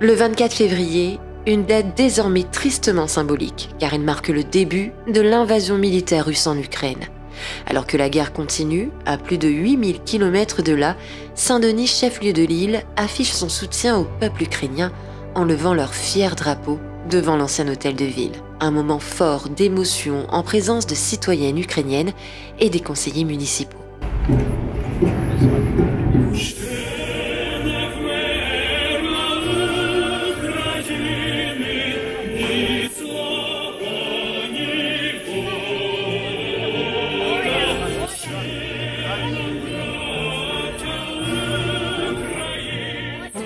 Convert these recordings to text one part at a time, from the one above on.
Le 24 février, une date désormais tristement symbolique, car elle marque le début de l'invasion militaire russe en Ukraine. Alors que la guerre continue, à plus de 8000 km de là, Saint-Denis, chef-lieu de l'île, affiche son soutien au peuple ukrainien en levant leur fier drapeau devant l'ancien hôtel de ville. Un moment fort d'émotion en présence de citoyennes ukrainiennes et des conseillers municipaux.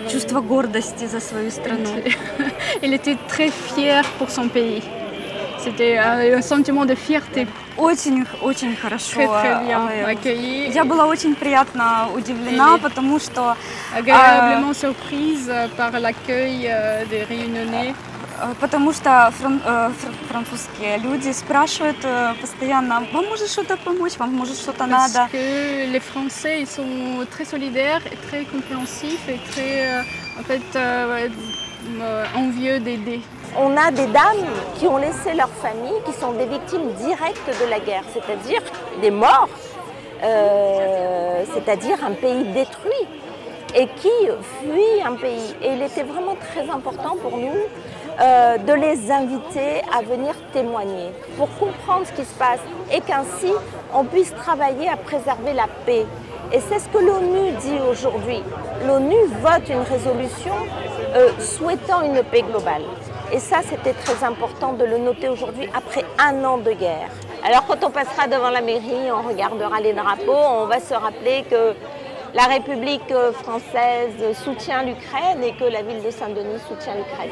Чувство гордости за свою страну. Il était très fier pour son pays. C'était un sentiment de fierté. Очень хорошо. Très bien accueilli. Я была очень приятно удивлена, потому что agréablement surprise par l'accueil des Réunionnais. Потому что французские люди спрашивают постоянно: вам может что-то помочь, вам может что-то надо. Parce que les Français, ils sont très solidaires et très compréhensifs et très envieux d'aider. On a des dames qui ont laissé leur famille, qui sont des victimes directes de la guerre, c'est-à-dire des morts, c'est-à-dire un pays détruit et qui fuient un pays. Et il était vraiment très important pour nous de les inviter à venir témoigner pour comprendre ce qui se passe et qu'ainsi on puisse travailler à préserver la paix. Et c'est ce que l'ONU dit aujourd'hui. L'ONU vote une résolution souhaitant une paix globale. Et ça, c'était très important de le noter aujourd'hui après 1 an de guerre. Alors quand on passera devant la mairie, on regardera les drapeaux, on va se rappeler que la République française soutient l'Ukraine et que la ville de Saint-Denis soutient l'Ukraine.